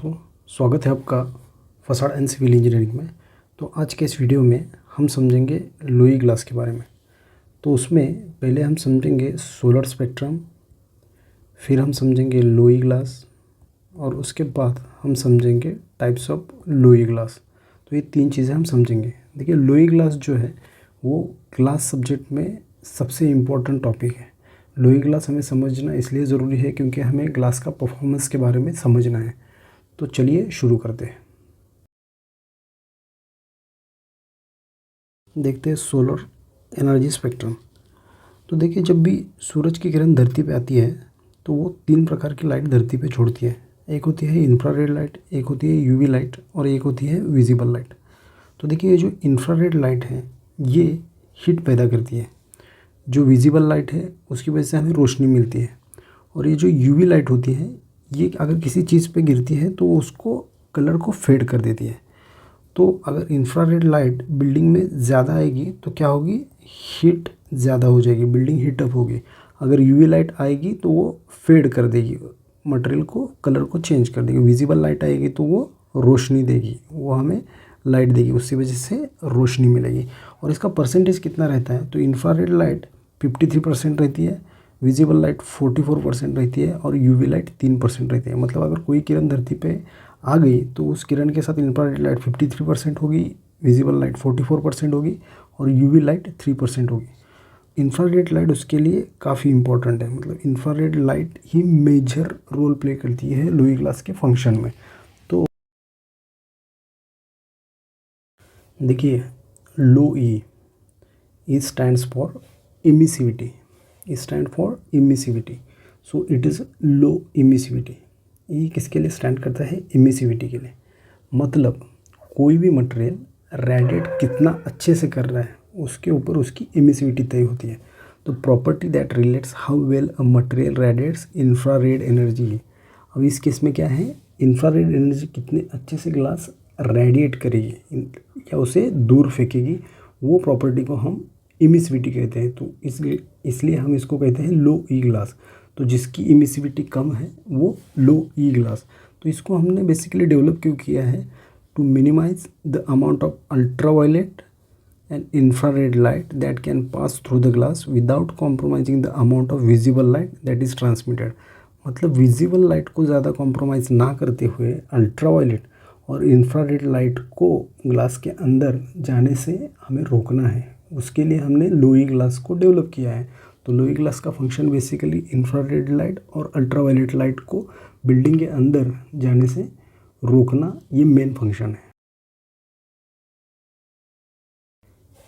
दोस्तों, स्वागत है आपका फसाड एंड सिविल इंजीनियरिंग में। तो आज के इस वीडियो में हम समझेंगे लुई ग्लास के बारे में। तो उसमें पहले हम समझेंगे सोलर स्पेक्ट्रम, फिर हम समझेंगे लुई ग्लास और उसके बाद हम समझेंगे टाइप्स ऑफ लुई ग्लास। तो ये तीन चीज़ें हम समझेंगे। देखिए, लुई ग्लास जो है वो ग्लास सब्जेक्ट में सबसे इम्पोर्टेंट टॉपिक है। लुई ग्लास हमें समझना इसलिए ज़रूरी है क्योंकि हमें ग्लास का परफॉर्मेंस के बारे में समझना है। तो चलिए शुरू करते हैं। देखते हैं सोलर एनर्जी स्पेक्ट्रम। तो देखिए, जब भी सूरज की किरण धरती पे आती है तो वो तीन प्रकार की लाइट धरती पे छोड़ती है। एक होती है इंफ्रारेड लाइट, एक होती है यूवी लाइट और एक होती है विजिबल लाइट। तो देखिए, ये जो इंफ्रारेड लाइट है ये हीट पैदा करती है। जो विजिबल लाइट है उसकी वजह से हमें रोशनी मिलती है। और ये जो यूवी लाइट होती है ये अगर किसी चीज़ पे गिरती है तो उसको कलर को फेड कर देती है। तो अगर इंफ्रारेड लाइट बिल्डिंग में ज़्यादा आएगी तो क्या होगी, हीट ज़्यादा हो जाएगी, बिल्डिंग हीट अप होगी। अगर यूवी लाइट आएगी तो वो फेड कर देगी, मटेरियल को कलर को चेंज कर देगी। विजिबल लाइट आएगी तो वो रोशनी देगी, वो हमें लाइट देगी, उसकी वजह से रोशनी मिलेगी। और इसका परसेंटेज कितना रहता है, तो इंफ्रारेड लाइट 53% रहती है, विजिबल लाइट 44% रहती है और यूवी लाइट 3% रहती है। मतलब अगर कोई किरण धरती पे आ गई तो उस किरण के साथ इंफ्रारेड लाइट 53% होगी, विजिबल लाइट 44% होगी और यूवी लाइट 3% होगी। इंफ्रारेड लाइट उसके लिए काफ़ी इंपॉर्टेंट है। मतलब इंफ्रारेड लाइट ही मेजर रोल प्ले करती है लुई ग्लास के फंक्शन में। तो देखिए, low E stands for emissivity, stand for emissivity. So it is low emissivity. ये किसके लिए स्टैंड करता है, इमिसिविटी के लिए। मतलब कोई भी मटेरियल रेडिएट कितना अच्छे से कर रहा है उसके ऊपर उसकी इमिसिविटी तय होती है। तो property that relates how well a material radiates infrared energy. अब इस केस में क्या है, इंफ्रारेड एनर्जी कितने अच्छे से ग्लास रेडिएट करेगी या उसे दूर फेंकेगी, वो प्रॉपर्टी को हम इमिसिविटी कहते हैं। तो इसलिए हम इसको कहते हैं लो ई ग्लास। तो जिसकी इमिसिविटी कम है वो लो ई ग्लास। तो इसको हमने बेसिकली डेवलप क्यों किया है, to minimise the amount of ultraviolet and infrared light that can pass through the glass without compromising the amount of visible light that is transmitted. मतलब विजिबल लाइट को ज़्यादा कॉम्प्रोमाइज़ ना करते हुए अल्ट्रावायलेट और इंफ्रारेड लाइट को glass के अंदर जाने से हमें रोकना है। उसके लिए हमने लुई ग्लास को डेवलप किया है। तो लुई ग्लास का फंक्शन बेसिकली इंफ्रारेड लाइट और अल्ट्रावायलेट लाइट को बिल्डिंग के अंदर जाने से रोकना, ये मेन फंक्शन है।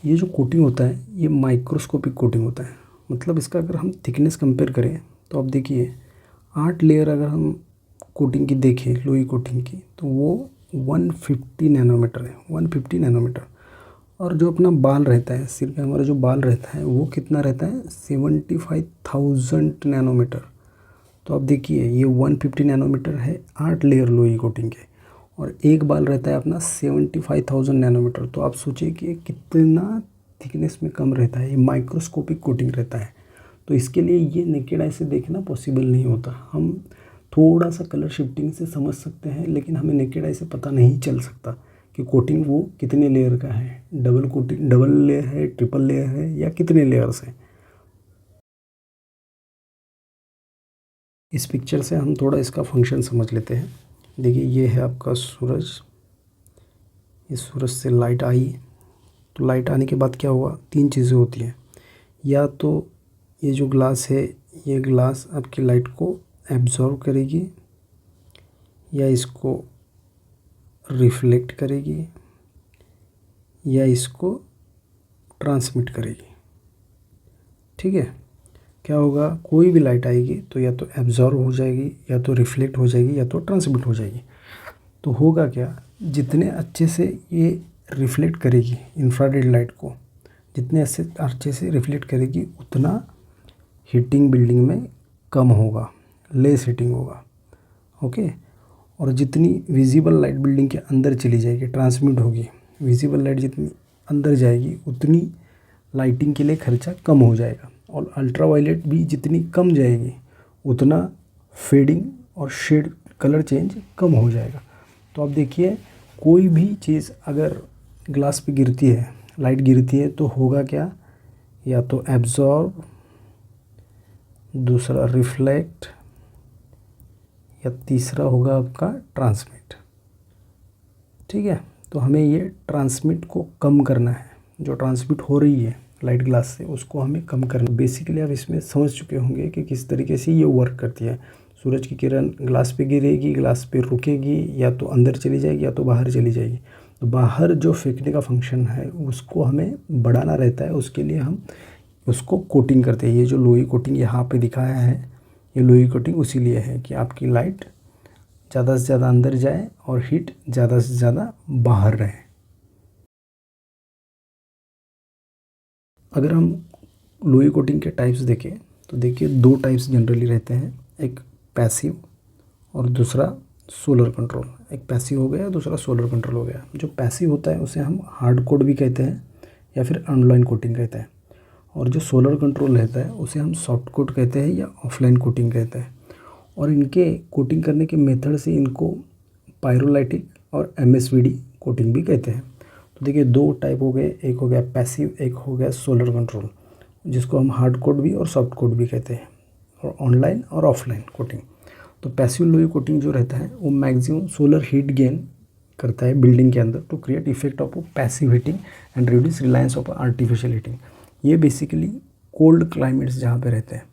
ये जो कोटिंग होता है ये माइक्रोस्कोपिक कोटिंग होता है। मतलब इसका अगर हम थिकनेस कंपेयर करें तो आप देखिए 8 लेयर अगर हम कोटिंग की देखें, लुई कोटिंग की, तो वो 150 नैनोमीटर है, 150 नैनोमीटर। और जो अपना बाल रहता है, सिर पे हमारा जो बाल रहता है वो कितना रहता है, 75,000 नैनोमीटर। तो आप देखिए ये 150 नैनोमीटर है 8 लेयर लोई कोटिंग के, और एक बाल रहता है अपना 75,000 नैनोमीटर। तो आप सोचिए कि कितना थिकनेस में कम रहता है, ये माइक्रोस्कोपिक कोटिंग रहता है। तो इसके लिए ये नेकेड आई से देखना पॉसिबल नहीं होता। हम थोड़ा सा कलर शिफ्टिंग से समझ सकते हैं लेकिन हमें नेकेड आई से पता नहीं चल सकता कि कोटिंग वो कितने लेयर का है, डबल कोटिंग, डबल लेयर है, ट्रिपल लेयर है या कितने लेयर्स हैं। इस पिक्चर से हम थोड़ा इसका फंक्शन समझ लेते हैं। देखिए, ये है आपका सूरज, इस सूरज से लाइट आई, तो लाइट आने के बाद क्या हुआ, तीन चीज़ें होती हैं। या तो ये जो ग्लास है ये ग्लास आपकी लाइट को एब्जॉर्व करेगी या इसको रिफ्लेक्ट करेगी या इसको ट्रांसमिट करेगी। ठीक है, क्या होगा, कोई भी लाइट आएगी तो या तो एब्जॉर्व हो जाएगी या तो रिफ्लेक्ट हो जाएगी या तो ट्रांसमिट हो जाएगी। तो होगा क्या, जितने अच्छे से ये रिफ्लेक्ट करेगी इंफ्रारेड लाइट को, जितने अच्छे से रिफ्लेक्ट करेगी उतना हीटिंग बिल्डिंग में कम होगा, लेस हीटिंग होगा। ओके, और जितनी विजिबल लाइट बिल्डिंग के अंदर चली जाएगी, ट्रांसमिट होगी, विजिबल लाइट जितनी अंदर जाएगी उतनी लाइटिंग के लिए खर्चा कम हो जाएगा। और अल्ट्रावायलेट भी जितनी कम जाएगी उतना फेडिंग और शेड कलर चेंज कम हो जाएगा। तो आप देखिए कोई भी चीज़ अगर ग्लास पे गिरती है, लाइट गिरती है, तो होगा क्या, या तो एब्जॉर्ब, दूसरा रिफ्लेक्ट, या तीसरा होगा आपका ट्रांसमिट। ठीक है, तो हमें ये ट्रांसमिट को कम करना है, जो ट्रांसमिट हो रही है लाइट ग्लास से उसको हमें कम करना। बेसिकली आप इसमें समझ चुके होंगे कि किस तरीके से ये वर्क करती है। सूरज की किरण ग्लास पे गिरेगी, ग्लास पे रुकेगी, या तो अंदर चली जाएगी या तो बाहर चली जाएगी। तो बाहर जो फेंकने का फंक्शन है उसको हमें बढ़ाना रहता है, उसके लिए हम उसको कोटिंग करते हैं। ये जो लोई कोटिंग यहाँ पे दिखाया है, ये लोई कोटिंग उसी लिए है कि आपकी लाइट ज़्यादा से ज़्यादा अंदर जाए और हीट ज़्यादा से ज़्यादा बाहर रहे। अगर हम लोई कोटिंग के टाइप्स देखें तो देखिए 2 टाइप्स जनरली रहते हैं, एक पैसिव और दूसरा सोलर कंट्रोल। एक पैसिव हो गया, दूसरा सोलर कंट्रोल हो गया। जो पैसिव होता है उसे हम हार्ड कोट भी कहते हैं या फिर ऑनलाइन कोटिंग कहते हैं, और जो सोलर कंट्रोल रहता है उसे हम सॉफ्ट कोट कहते हैं या ऑफलाइन कोटिंग कहते हैं। और इनके कोटिंग करने के मेथड से इनको पायरोलाइटिक और MSVD कोटिंग भी कहते हैं। तो देखिए 2 टाइप हो गए, एक हो गया पैसिव, एक हो गया सोलर कंट्रोल, जिसको हम हार्ड कोट भी और सॉफ्ट कोट भी कहते हैं, और ऑनलाइन और ऑफलाइन कोटिंग। तो पैसिव लोई कोटिंग जो रहता है वो मैक्सिमम सोलर हीट गेन करता है बिल्डिंग के अंदर to create effect of passive heating and reduce reliance of artificial heating. ये बेसिकली कोल्ड क्लाइमेट्स जहाँ पे रहते हैं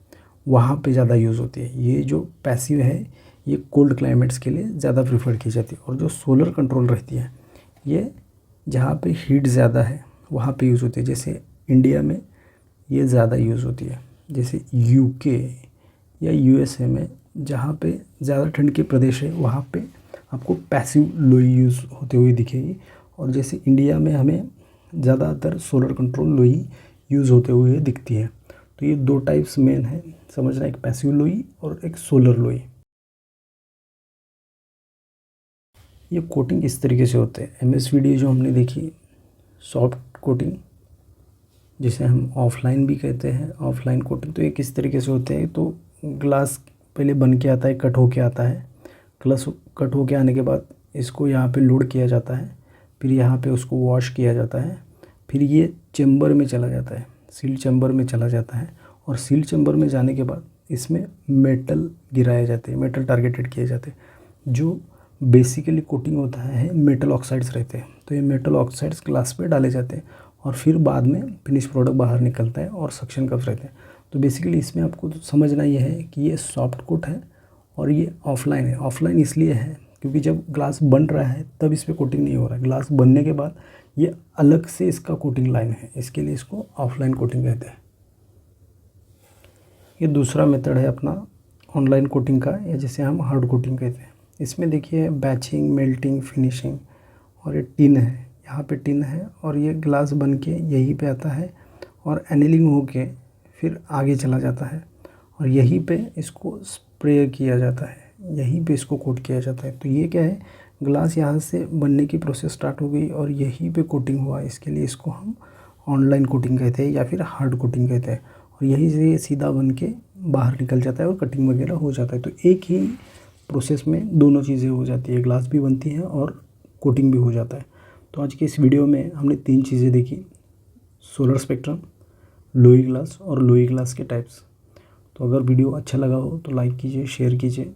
वहाँ पे ज़्यादा यूज़ होती है। ये जो पैसिव है ये कोल्ड क्लाइमेट्स के लिए ज़्यादा प्रीफर की जाती है, और जो सोलर कंट्रोल रहती है ये जहाँ पे हीट ज़्यादा है वहाँ पे यूज़ होती है। जैसे इंडिया में ये ज़्यादा यूज़ होती है, जैसे UK या USA में जहाँ पे ज़्यादा ठंड के प्रदेश है वहाँ पे आपको पैसिव लोई यूज़ होते हुए दिखेगी, और जैसे इंडिया में हमें ज़्यादातर सोलर कंट्रोल लोई यूज़ होते हुए दिखती है। तो ये 2 टाइप्स मेन है समझना, एक पैसिव लोई और एक सोलर लोई। ये कोटिंग इस तरीके से होते हैं। MSVD जो हमने देखी सॉफ्ट कोटिंग, जिसे हम ऑफलाइन भी कहते हैं, ऑफलाइन कोटिंग, तो ये किस तरीके से होते हैं। तो ग्लास पहले बन के आता है, कट होके आता है, ग्लास कट होके आने के बाद इसको यहाँ पे लोड किया जाता है, फिर यहाँ पे उसको वॉश किया जाता है, फिर ये चेम्बर में चला जाता है, सील चेम्बर में चला जाता है, और सील चेम्बर में जाने के बाद इसमें मेटल गिराए जाते हैं, मेटल टारगेटेड किए जाते हैं। जो बेसिकली कोटिंग होता है मेटल ऑक्साइड्स रहते हैं, तो ये मेटल ऑक्साइड्स ग्लास पे डाले जाते हैं, और फिर बाद में फिनिश प्रोडक्ट बाहर निकलता है और सक्शन कप्स रहते हैं। तो बेसिकली इसमें आपको तो समझना ये है कि ये सॉफ्ट कोट है और ये ऑफलाइन है। ऑफलाइन इसलिए है क्योंकि जब ग्लास बन रहा है तब इस पर कोटिंग नहीं हो रहा है, ग्लास बनने के बाद ये अलग से इसका कोटिंग लाइन है, इसके लिए इसको ऑफलाइन कोटिंग कहते हैं। ये दूसरा मेथड है अपना ऑनलाइन कोटिंग का, या जिसे हम हार्ड कोटिंग कहते हैं। इसमें देखिए बैचिंग, मेल्टिंग, फिनिशिंग, और ये टिन है, यहाँ पे टिन है और ये ग्लास बन के यहीं पे आता है और एनीलिंग होके फिर आगे चला जाता है, और यहीं पे इसको स्प्रे किया जाता है, यहीं पे इसको कोट किया जाता है। तो ये क्या है, ग्लास यहाँ से बनने की प्रोसेस स्टार्ट हो गई और यहीं पे कोटिंग हुआ, इसके लिए इसको हम ऑनलाइन कोटिंग कहते हैं या फिर हार्ड कोटिंग कहते हैं, और यहीं से ये सीधा बन के बाहर निकल जाता है और कटिंग वगैरह हो जाता है। तो एक ही प्रोसेस में दोनों चीज़ें हो जाती है, ग्लास भी बनती है और कोटिंग भी हो जाता है। तो आज के इस वीडियो में हमने 3 चीज़ें देखी, सोलर स्पेक्ट्रम, लोई ग्लास और लोई ग्लास के टाइप्स। तो अगर वीडियो अच्छा लगा हो तो लाइक कीजिए, शेयर कीजिए